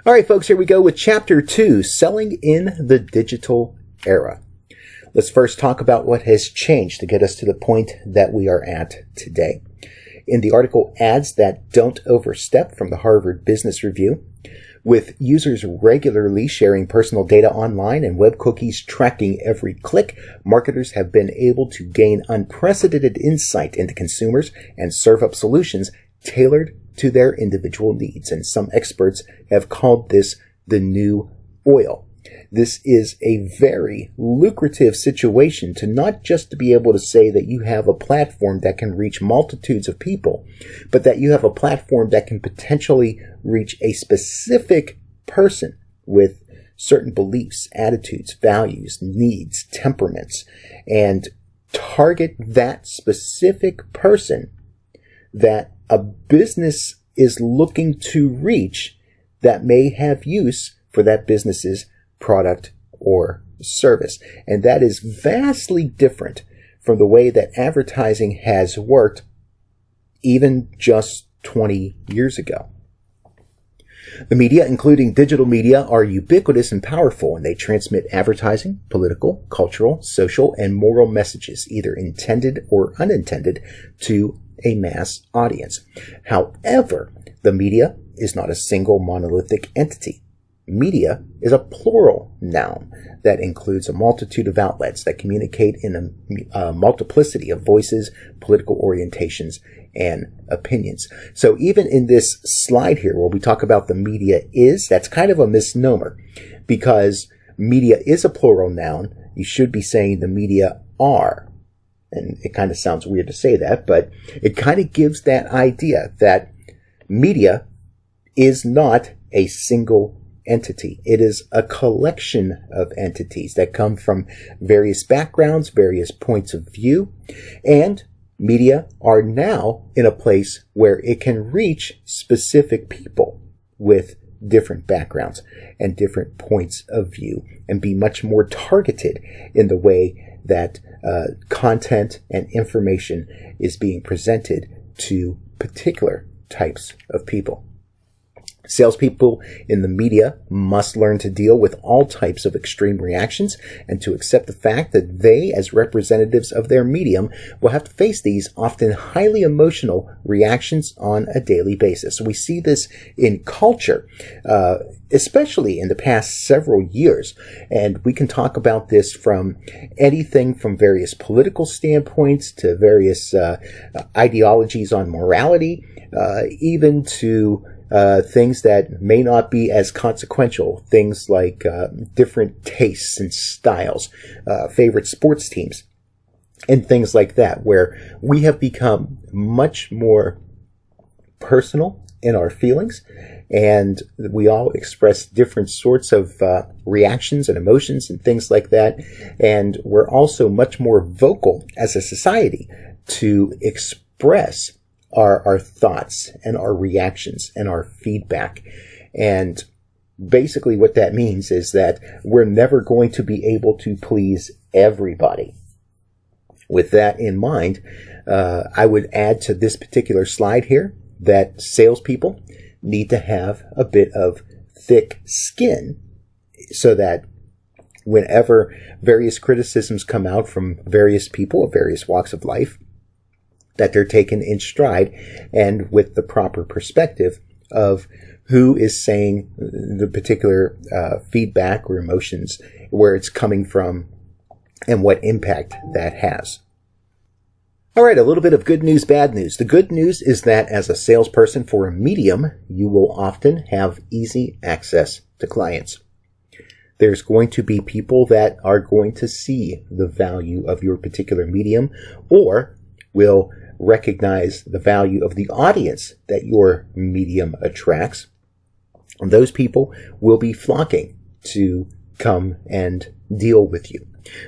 All right, folks, here we go with Chapter 2, Selling in the Digital Era. Let's first talk about what has changed to get us to the point that we are at today. In the article Ads That Don't Overstep from the Harvard Business Review, with users regularly sharing personal data online and web cookies tracking every click, marketers have been able to gain unprecedented insight into consumers and serve up solutions tailored to their individual needs. And some experts have called this the new oil. This is a very lucrative situation to not just to be able to say that you have a platform that can reach multitudes of people, but that you have a platform that can potentially reach a specific person with certain beliefs, attitudes, values, needs, temperaments, and target that specific person that a business is looking to reach that may have use for that business's product or service. And that is vastly different from the way that advertising has worked even just 20 years ago. The media, including digital media, are ubiquitous and powerful, and they transmit advertising, political, cultural, social, and moral messages, either intended or unintended, to a mass audience. However, the media is not a single monolithic entity. Media is a plural noun that includes a multitude of outlets that communicate in a multiplicity of voices, political orientations, and opinions. So even in this slide here where we talk about the media is, that's kind of a misnomer, because media is a plural noun. You should be saying the media are. And it kind of sounds weird to say that, but it kind of gives that idea that media is not a single entity. It is a collection of entities that come from various backgrounds, various points of view, and media are now in a place where it can reach specific people with different backgrounds and different points of view and be much more targeted in the way that content and information is being presented to particular types of people. Salespeople in the media must learn to deal with all types of extreme reactions and to accept the fact that they, as representatives of their medium, will have to face these often highly emotional reactions on a daily basis. We see this in culture, especially in the past several years. And we can talk about this from anything from various political standpoints to various ideologies on morality, even to things that may not be as consequential, things like different tastes and styles, favorite sports teams, and things like that, where we have become much more personal in our feelings, and we all express different sorts of reactions and emotions and things like that, and we're also much more vocal as a society to express our thoughts and our reactions and our feedback. And basically what that means is that we're never going to be able to please everybody. With that in mind, I would add to this particular slide here that salespeople need to have a bit of thick skin so that whenever various criticisms come out from various people of various walks of life, that they're taken in stride and with the proper perspective of who is saying the particular feedback or emotions, where it's coming from, and what impact that has. All right, a little bit of good news, bad news. The good news is that as a salesperson for a medium, you will often have easy access to clients. There's going to be people that are going to see the value of your particular medium or will recognize the value of the audience that your medium attracts. And those people will be flocking to come and deal with you.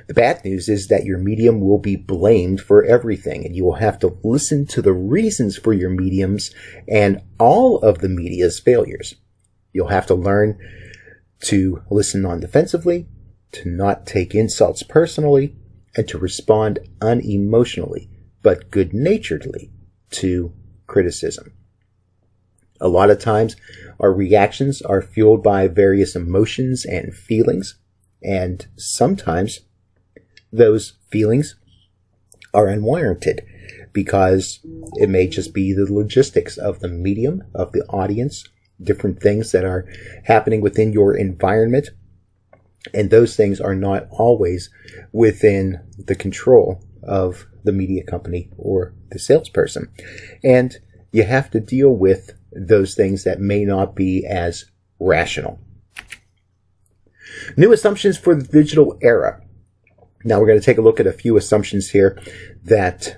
The bad news is that your medium will be blamed for everything, and you will have to listen to the reasons for your mediums and all of the media's failures. You'll have to learn to listen non-defensively, to not take insults personally, and to respond unemotionally but good-naturedly to criticism. A lot of times our reactions are fueled by various emotions and feelings, and sometimes those feelings are unwarranted because it may just be the logistics of the medium, of the audience, different things that are happening within your environment, and those things are not always within the control of the media company or the salesperson. And you have to deal with those things that may not be as rational. New assumptions for the digital era. Now we're going to take a look at a few assumptions here that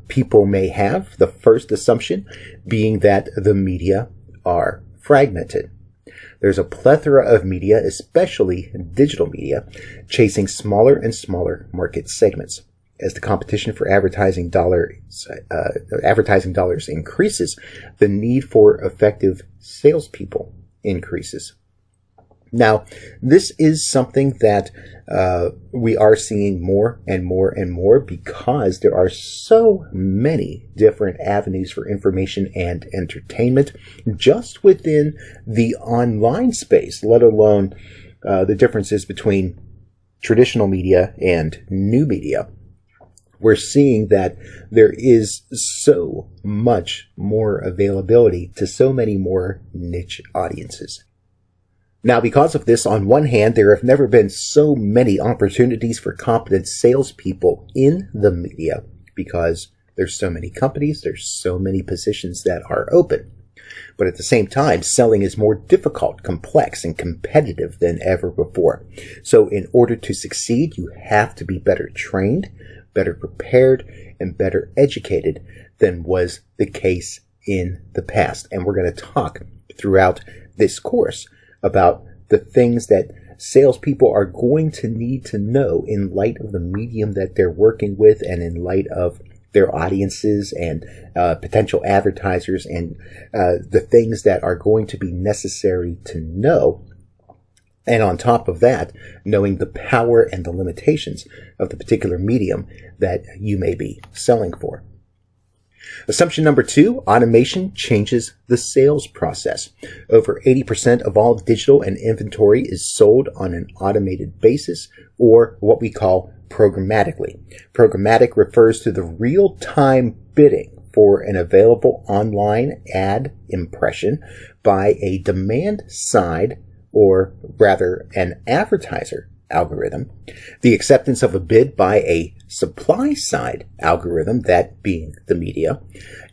people may have. The first assumption being that the media are fragmented. There's a plethora of media, especially digital media, chasing smaller and smaller market segments. As the competition for advertising dollars increases, the need for effective salespeople increases. Now, this is something that we are seeing more and more and more because there are so many different avenues for information and entertainment just within the online space, let alone the differences between traditional media and new media. We're seeing that there is so much more availability to so many more niche audiences. Now, because of this, on one hand, there have never been so many opportunities for competent salespeople in the media because there's so many companies, there's so many positions that are open. But at the same time, selling is more difficult, complex, and competitive than ever before. So in order to succeed, you have to be better trained, better prepared, and better educated than was the case in the past. And we're going to talk throughout this course about the things that salespeople are going to need to know in light of the medium that they're working with and in light of their audiences and potential advertisers and the things that are going to be necessary to know. And on top of that, knowing the power and the limitations of the particular medium that you may be selling for. Assumption number 2, automation changes the sales process. Over 80% of all digital and inventory is sold on an automated basis, or what we call programmatically. Programmatic refers to the real-time bidding for an available online ad impression by a demand side, or rather an advertiser algorithm, the acceptance of a bid by a supply side algorithm, that being the media,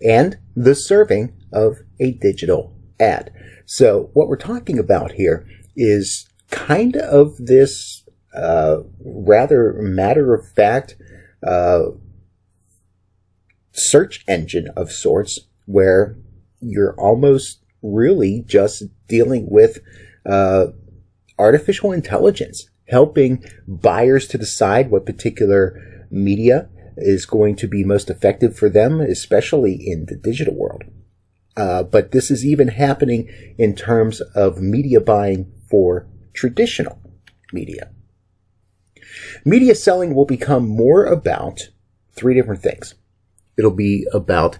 and the serving of a digital ad. So what we're talking about here is kind of this rather matter-of-fact search engine of sorts, where you're almost really just dealing with artificial intelligence, helping buyers to decide what particular media is going to be most effective for them, especially in the digital world. But this is even happening in terms of media buying for traditional media. Media selling will become more about 3 different things. It'll be about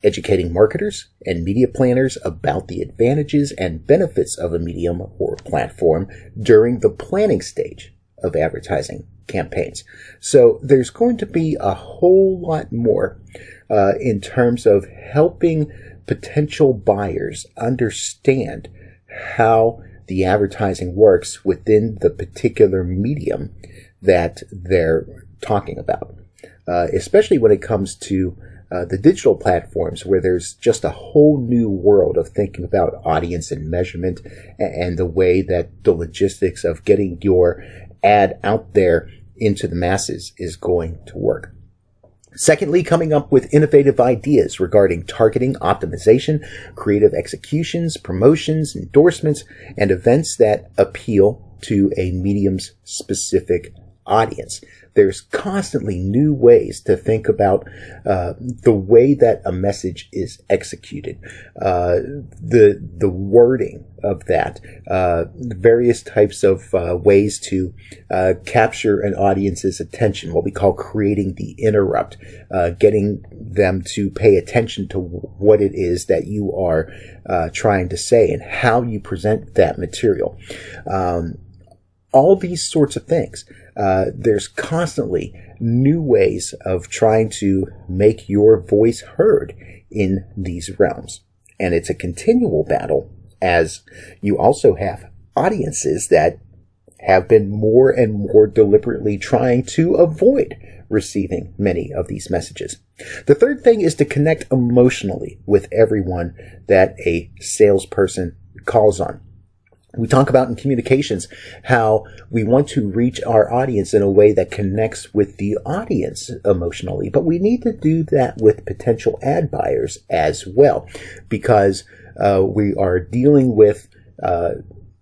educating marketers and media planners about the advantages and benefits of a medium or platform during the planning stage of advertising campaigns. So there's going to be a whole lot more in terms of helping potential buyers understand how the advertising works within the particular medium that they're talking about, especially when it comes to the digital platforms, where there's just a whole new world of thinking about audience and measurement and the way that the logistics of getting your ad out there into the masses is going to work. Secondly, coming up with innovative ideas regarding targeting, optimization, creative executions, promotions, endorsements, and events that appeal to a medium's specific audience. there's constantly new ways to think about the way that a message is executed, the wording of that, various types of ways to capture an audience's attention, what we call creating the interrupt, getting them to pay attention to what it is that you are trying to say and how you present that material. All these sorts of things. There's constantly new ways of trying to make your voice heard in these realms. And it's a continual battle, as you also have audiences that have been more and more deliberately trying to avoid receiving many of these messages. The third thing is to connect emotionally with everyone that a salesperson calls on. We talk about in communications how we want to reach our audience in a way that connects with the audience emotionally, but we need to do that with potential ad buyers as well, because we are dealing with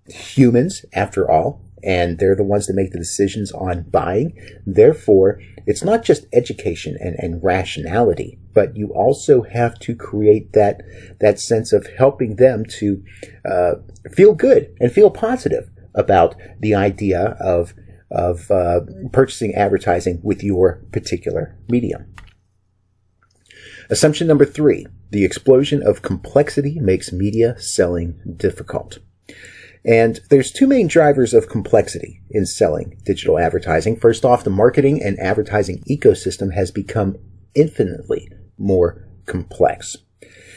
humans after all, and they're the ones that make the decisions on buying. Therefore, it's not just education and rationality, but you also have to create that sense of helping them to feel good and feel positive about the idea of purchasing advertising with your particular medium. Assumption number 3, the explosion of complexity makes media selling difficult. And there's two main drivers of complexity in selling digital advertising. First off, the marketing and advertising ecosystem has become infinitely more complex.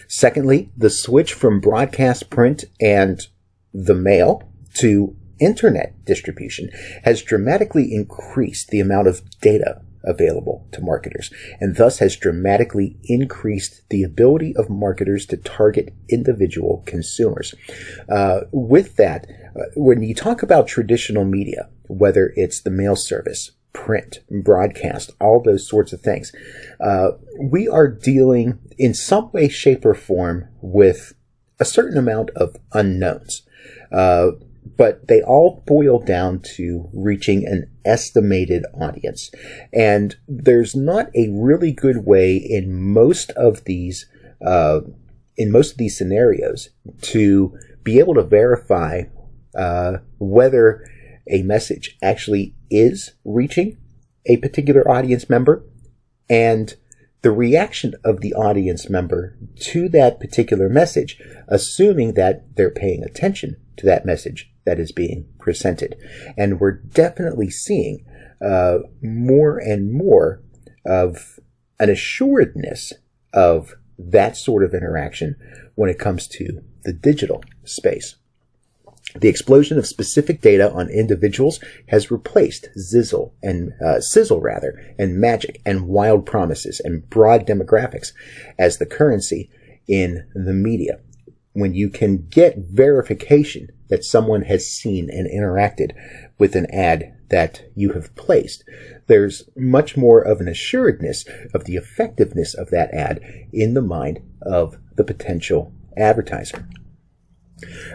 Secondly, the switch from broadcast print and the mail to internet distribution has dramatically increased the amount of data available to marketers, and thus has dramatically increased the ability of marketers to target individual consumers. With that, when you talk about traditional media, whether it's the mail service, print, broadcast, all those sorts of things, we are dealing in some way, shape, or form with a certain amount of unknowns. But they all boil down to reaching an estimated audience. And there's not a really good way in most of these scenarios to be able to verify whether a message actually is reaching a particular audience member and the reaction of the audience member to that particular message, assuming that they're paying attention to that message that is being presented. And we're definitely seeing more and more of an assuredness of that sort of interaction when it comes to the digital space. The explosion of specific data on individuals has replaced sizzle and magic and wild promises and broad demographics as the currency in the media. When you can get verification that someone has seen and interacted with an ad that you have placed, there's much more of an assuredness of the effectiveness of that ad in the mind of the potential advertiser.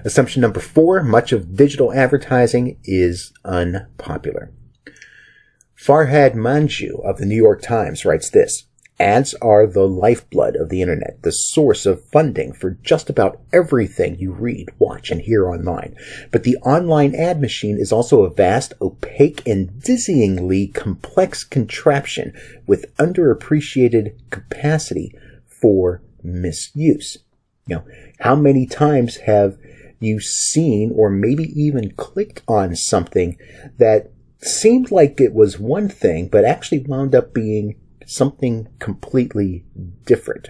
Assumption number 4, much of digital advertising is unpopular. Farhad Manjoo of the New York Times writes this: ads are the lifeblood of the internet, the source of funding for just about everything you read, watch, and hear online. But the online ad machine is also a vast, opaque, and dizzyingly complex contraption with underappreciated capacity for misuse. How many times have you seen or maybe even clicked on something that seemed like it was one thing, but actually wound up being something completely different?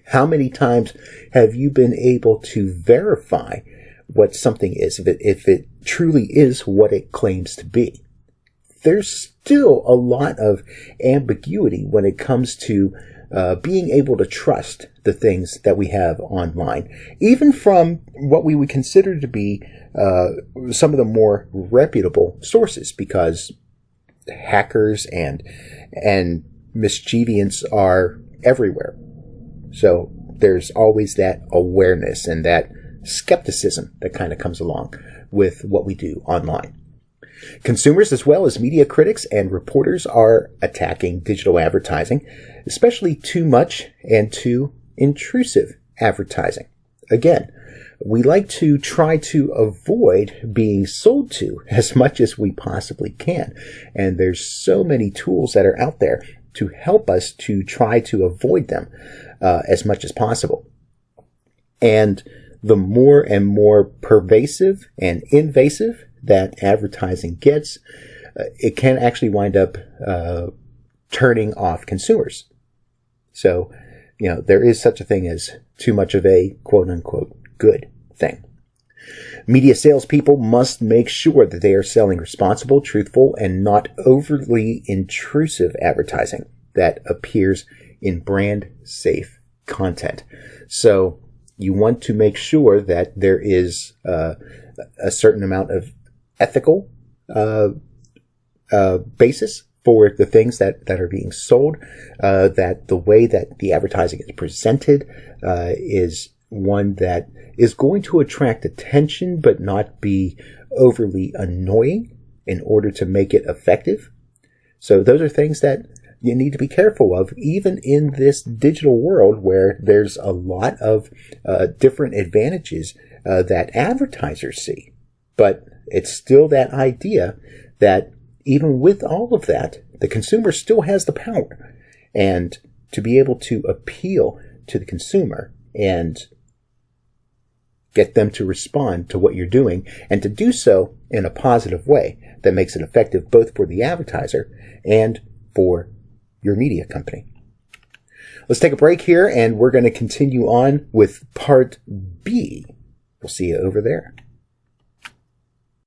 How many times have you been able to verify what something is, if it truly is what it claims to be? There's still a lot of ambiguity when it comes to being able to trust the things that we have online, even from what we would consider to be some of the more reputable sources, because hackers and mischievants are everywhere. So there's always that awareness and that skepticism that kind of comes along with what we do online. Consumers as well as media critics and reporters are attacking digital advertising, especially too much and too intrusive advertising. Again, we like to try to avoid being sold to as much as we possibly can. And there's so many tools that are out there to help us to try to avoid them as much as possible. And the more and more pervasive and invasive that advertising gets, it can actually wind up turning off consumers. So, there is such a thing as too much of a quote-unquote good thing. Media salespeople must make sure that they are selling responsible, truthful, and not overly intrusive advertising that appears in brand-safe content. So you want to make sure that there is a certain amount of ethical basis for the things that are being sold, that the way that the advertising is presented is one that is going to attract attention but not be overly annoying in order to make it effective. So those are things that you need to be careful of, even in this digital world where there's a lot of different advantages that advertisers see. But it's still that idea that even with all of that, the consumer still has the power. And to be able to appeal to the consumer and get them to respond to what you're doing, and to do so in a positive way that makes it effective both for the advertiser and for your media company. Let's take a break here, and we're going to continue on with part B. We'll see you over there.